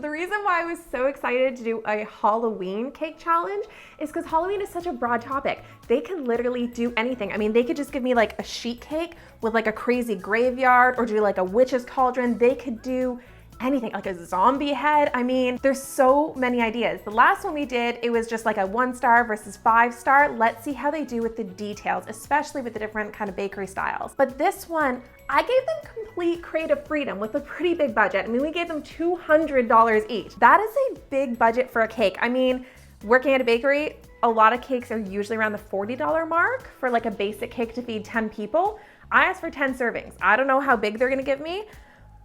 The reason why I was so excited to do a Halloween cake challenge is because Halloween is such a broad topic. They could literally do anything. I mean, they could just give me like a sheet cake with like a crazy graveyard, or do like a witch's cauldron. They could do anything, like a zombie head. I mean, there's so many ideas. The last one we did, it was just like a 1-star versus 5-star. Let's see how they do with the details, especially with the different kind of bakery styles. But this one, I gave them complete creative freedom with a pretty big budget. I mean, we gave them $200 each. That is a big budget for a cake. I mean, working at a bakery, a lot of cakes are usually around the $40 mark for like a basic cake to feed 10 people. I asked for 10 servings. I don't know how big they're gonna give me,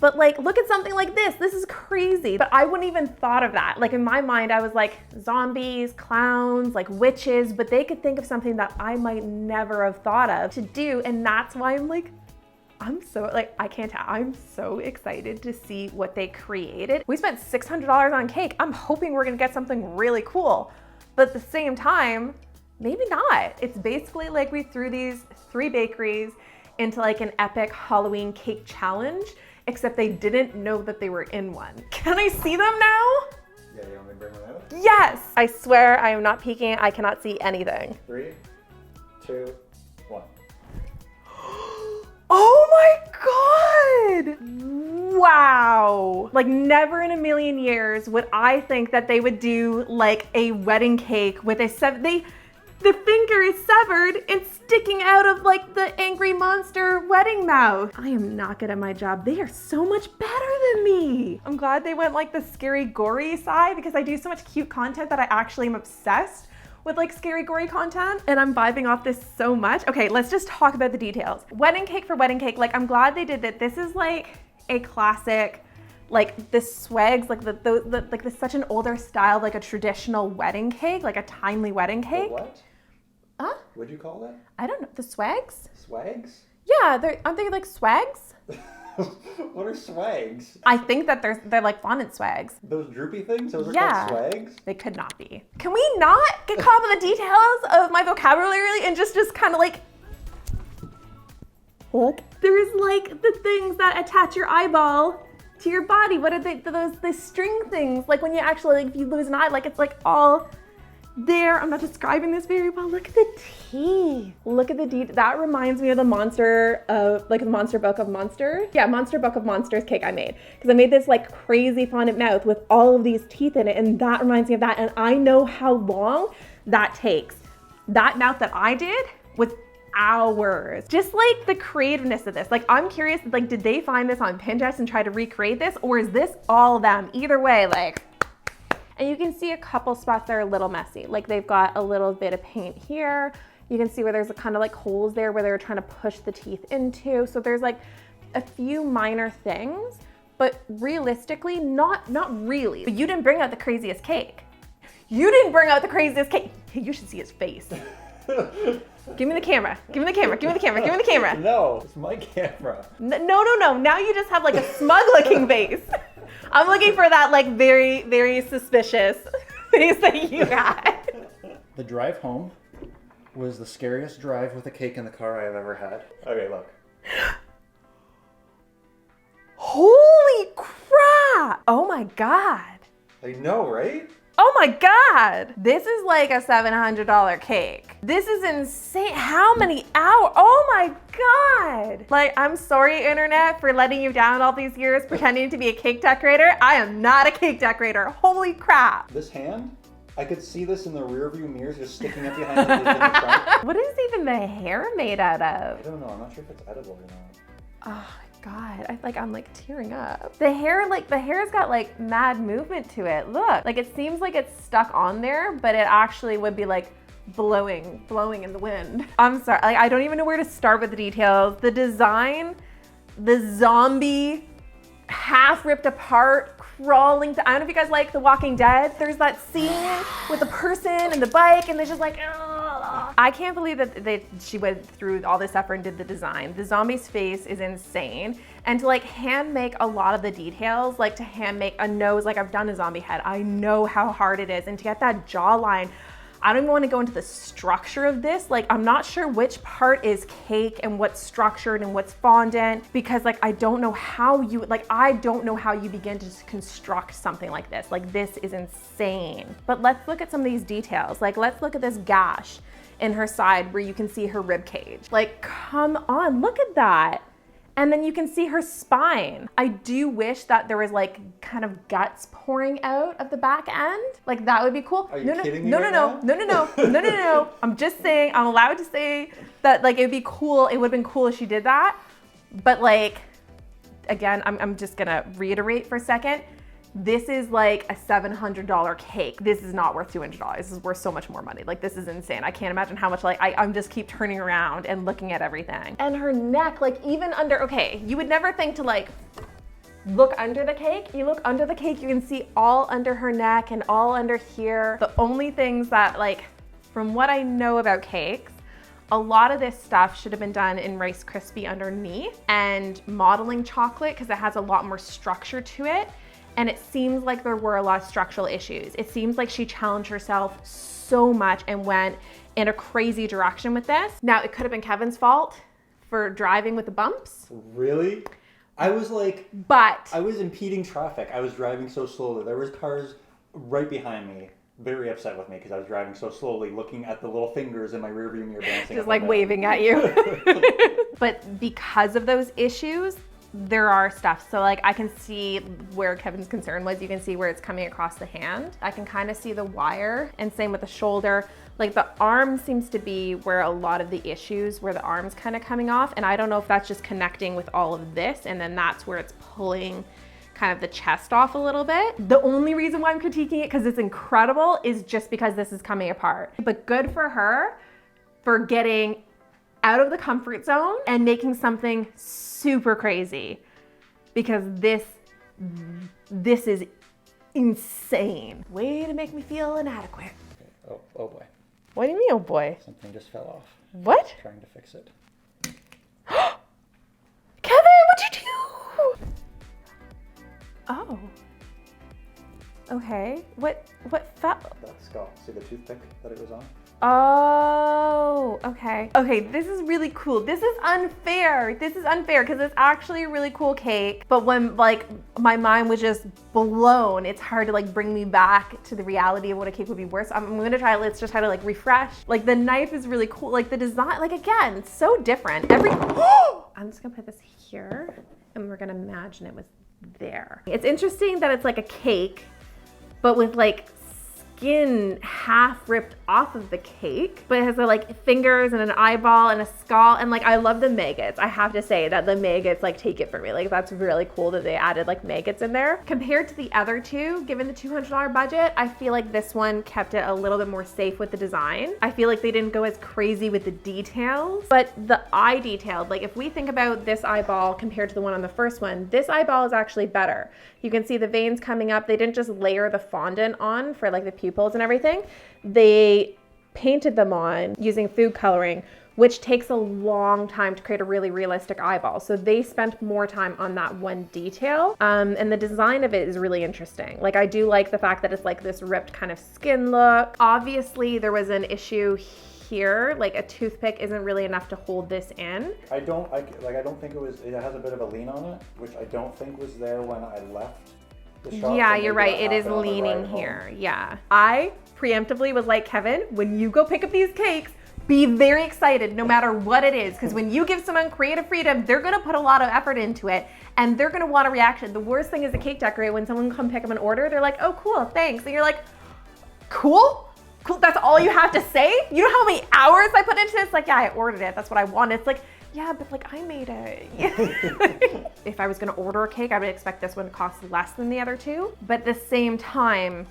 but like, look at something like this. This is crazy. But I wouldn't even thought of that. Like in my mind, I was like zombies, clowns, like witches, but they could think of something that I might never have thought of to do. And that's why I'm like, I'm so like, I can't tell. I'm so excited to see what they created. We spent $600 on cake. I'm hoping we're gonna get something really cool. But at the same time, maybe not. It's basically like we threw these 3 bakeries into like an epic Halloween cake challenge, except they didn't know that they were in one. Can I see them now? Yeah, you want me to bring one out? Yes! I swear I am not peeking. I cannot see anything. 3, 2, 1. Oh my God! Wow! Like never in a million years would I think that they would do like a wedding cake with the finger is severed and sticking out of like the angry monster wedding mouth. I am not good at my job. They are so much better than me. I'm glad they went like the scary gory side, because I do so much cute content that I actually am obsessed with like scary gory content, and I'm vibing off this so much. Okay, let's just talk about the details. Wedding cake for wedding cake, like I'm glad they did that. This is like a classic, like the swags, like like this such an older style, like a traditional wedding cake, like a timely wedding cake. The what? Huh? What'd you call that? I don't know. The swags? Swags? Yeah, aren't they like swags? What are swags? I think that they're like fondant swags. Those droopy things? Those are Yeah. called swags? They could not be. Can we not get caught up in the details of my vocabulary and just kind of like, look, there's like the things that attach your eyeball to your body. What are the string things? Like when you actually, like if you lose an eye, like it's like all there. I'm not describing this very well. Look at the teeth. Look at the detail. That reminds me of the monster of like the Monster Book of Monsters. Yeah, Monster Book of Monsters cake I made. Because I made this like crazy fondant mouth with all of these teeth in it, and that reminds me of that. And I know how long that takes. That mouth that I did was hours. Just like the creativeness of this. Like I'm curious, like did they find this on Pinterest and try to recreate this, or is this all them? Either way, like, and you can see a couple spots that are a little messy. Like they've got a little bit of paint here. You can see where there's a kind of like holes there where they were trying to push the teeth into. So there's like a few minor things, but realistically, not really. But you didn't bring out the craziest cake. You didn't bring out the craziest cake. You should see his face. Give me the camera. Give me the camera. Give me the camera. Give me the camera. No, it's my camera. No. Now you just have like a smug looking face. I'm looking for that like very, very suspicious face that you had. The drive home was the scariest drive with a cake in the car I have ever had. Okay, look. Holy crap! Oh my God. I know, right? Oh my God. This is like a $700 cake. This is insane. How many hours? Oh my God. Like, I'm sorry, internet, for letting you down all these years pretending to be a cake decorator. I am not a cake decorator. Holy crap. This hand, I could see this in the rear view mirrors just sticking up behind the in the front. What is even the hair made out of? I don't know. I'm not sure if it's edible or not. Oh God, I'm like tearing up. The hair's got like mad movement to it. Look, like it seems like it's stuck on there, but it actually would be like blowing in the wind. I'm sorry, like I don't even know where to start with the details. The design, the zombie, half ripped apart, crawling to, I don't know if you guys like The Walking Dead. There's that scene with the person and the bike and they're just like, ugh. I can't believe that she went through all this effort and did the design. The zombie's face is insane. And to like hand make a lot of the details, like to hand make a nose, like I've done a zombie head. I know how hard it is. And to get that jawline, I don't even want to go into the structure of this. Like, I'm not sure which part is cake and what's structured and what's fondant, because like, I don't know how you begin to construct something like this. Like, this is insane. But let's look at some of these details. Like, let's look at this gash in her side where you can see her rib cage. Like, come on, look at that. And then you can see her spine. I do wish that there was like kind of guts pouring out of the back end. Like, that would be cool. Are you kidding me no, right no, no, no, no, no, no, no, no. I'm just saying, I'm allowed to say that like, it'd be cool. It would've been cool if she did that. But like, again, I'm just gonna reiterate for a second. This is like a $700 cake. This is not worth $200. This is worth so much more money. Like, this is insane. I can't imagine how much, like, I'm just keep turning around and looking at everything. And her neck, like, even under, okay, you would never think to like, look under the cake. You look under the cake, you can see all under her neck and all under here. The only things that, like, from what I know about cakes, a lot of this stuff should have been done in Rice Krispie underneath and modeling chocolate, because it has a lot more structure to it. And it seems like there were a lot of structural issues. It seems like she challenged herself so much and went in a crazy direction with this. Now, it could have been Kevin's fault for driving with the bumps. Really? I was like, but I was impeding traffic. I was driving so slowly. There was cars right behind me, very upset with me because I was driving so slowly, looking at the little fingers in my rearview mirror bouncing. Just like waving at you. But because of those issues, there are stuff. So like, I can see where Kevin's concern was. You can see where it's coming across the hand. I can kind of see the wire, and same with the shoulder. Like, the arm seems to be where a lot of the issues, where the arm's kind of coming off. And I don't know if that's just connecting with all of this, and then that's where it's pulling kind of the chest off a little bit. The only reason why I'm critiquing it, because it's incredible, is just because this is coming apart. But good for her for getting out of the comfort zone and making something super crazy, because this is insane. Way to make me feel inadequate. Okay. Oh boy. What do you mean, oh boy? Something just fell off. What? Trying to fix it. Kevin, what'd you do? Oh. Okay. What fell? The skull. See the toothpick that it was on? Oh, okay. Okay, this is really cool. This is unfair. This is unfair because it's actually a really cool cake. But when like my mind was just blown, it's hard to like bring me back to the reality of what a cake would be worth. So I'm gonna try, let's just try to like refresh. Like, the knife is really cool. Like, the design, like, again, it's so different. I'm just gonna put this here and we're gonna imagine it was there. It's interesting that it's like a cake, but with like skin half ripped off of the cake, but it has like fingers and an eyeball and a skull, and like, I love the maggots. I have to say that the maggots like take it for me. Like, that's really cool that they added like maggots in there. Compared to the other two, given the $200 budget, I feel like this one kept it a little bit more safe with the design. I feel like they didn't go as crazy with the details, but the eye detail, like if we think about this eyeball compared to the one on the first one, this eyeball is actually better. You can see the veins coming up. They didn't just layer the fondant on for like the pupils and everything. They painted them on using food coloring, which takes a long time to create a really realistic eyeball. So they spent more time on that one detail. And the design of it is really interesting. Like, I do like the fact that it's like this ripped kind of skin look. Obviously there was an issue here, like a toothpick isn't really enough to hold this in. I don't think it was, it has a bit of a lean on it, which I don't think was there when I left the shop. Yeah, you're right, it is leaning here. Yeah. I preemptively was like, Kevin, when you go pick up these cakes, be very excited no matter what it is, because when you give someone creative freedom, they're gonna put a lot of effort into it and they're gonna want a reaction. The worst thing as a cake decorator, when someone come pick up an order, they're like, oh cool, thanks. And you're like, cool? Cool, that's all you have to say? You know how many hours I put into this? Like, yeah, I ordered it, that's what I wanted. It's like, yeah, but like, I made it. If I was gonna order a cake, I would expect this one to cost less than the other two. But at the same time,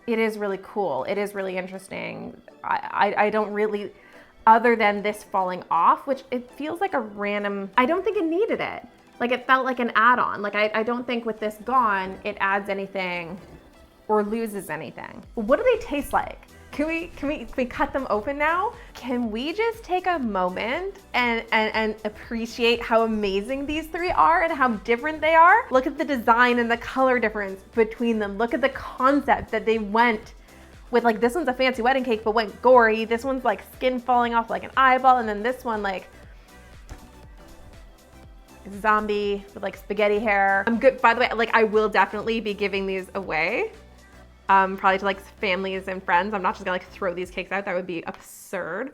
it is really cool. It is really interesting. I don't really, other than this falling off, which it feels like a random, I don't think it needed it. Like, it felt like an add-on. Like, I don't think with this gone, it adds anything or loses anything. What do they taste like? Can we cut them open now? Can we just take a moment and appreciate how amazing these three are and how different they are? Look at the design and the color difference between them. Look at the concept that they went with like, this one's a fancy wedding cake, but went gory. This one's like skin falling off like an eyeball. And then this one like zombie with like spaghetti hair. I'm good, by the way, like I will definitely be giving these away. Probably to like families and friends. I'm not just gonna like throw these cakes out. That would be absurd.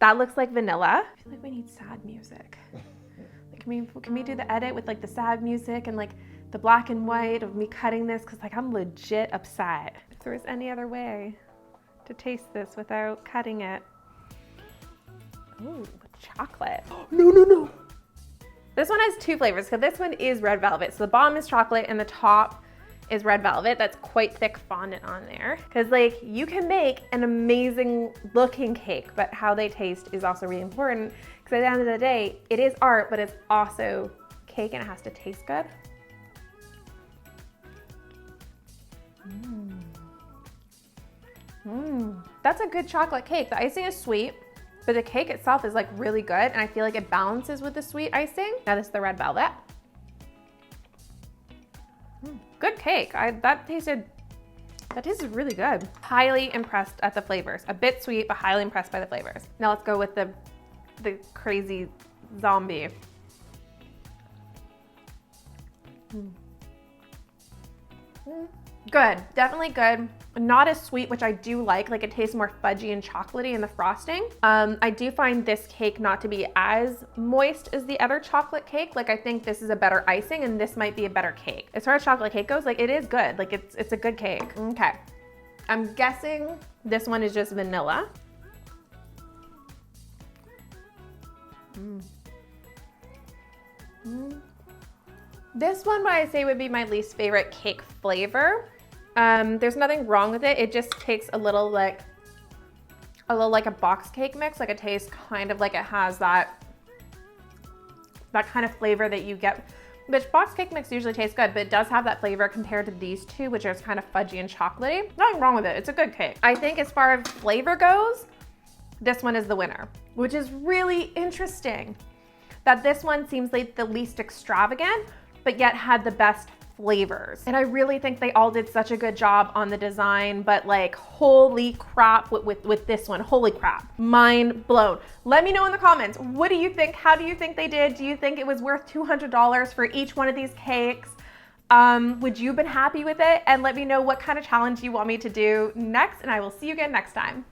That looks like vanilla. I feel like we need sad music. Like, can we do the edit with like the sad music and like the black and white of me cutting this? Cause like I'm legit upset. If there was any other way to taste this without cutting it. Ooh, with chocolate. No, no, no. This one has two flavors. So this one is red velvet. So the bottom is chocolate and the top is red velvet. That's quite thick fondant on there. Cause like you can make an amazing looking cake, but how they taste is also really important. Cause at the end of the day, it is art, but it's also cake and it has to taste good. That's a good chocolate cake. The icing is sweet, but the cake itself is like really good. And I feel like it balances with the sweet icing. Now this is the red velvet. Good cake. That tasted really good. Highly impressed at the flavors. A bit sweet, but highly impressed by the flavors. Now let's go with the crazy zombie. Good, definitely good. Not as sweet, which I do like it tastes more fudgy and chocolatey in the frosting. I do find this cake not to be as moist as the other chocolate cake. Like I think this is a better icing and this might be a better cake. As far as chocolate cake goes, like it is good. Like it's a good cake. Okay, I'm guessing this one is just vanilla. This one, I say, would be my least favorite cake flavor. There's nothing wrong with it. It just takes a little like a box cake mix. Like it tastes kind of like it has that kind of flavor that you get. Which box cake mix usually tastes good, but it does have that flavor compared to these two, which are kind of fudgy and chocolatey. Nothing wrong with it. It's a good cake. I think as far as flavor goes, this one is the winner, which is really interesting. That this one seems like the least extravagant, but yet had the best flavors. And I really think they all did such a good job on the design, but like, holy crap with this one, holy crap, mind blown. Let me know in the comments, what do you think? How do you think they did? Do you think it was worth $200 for each one of these cakes? Would you have been happy with it? And let me know what kind of challenge you want me to do next, and I will see you again next time.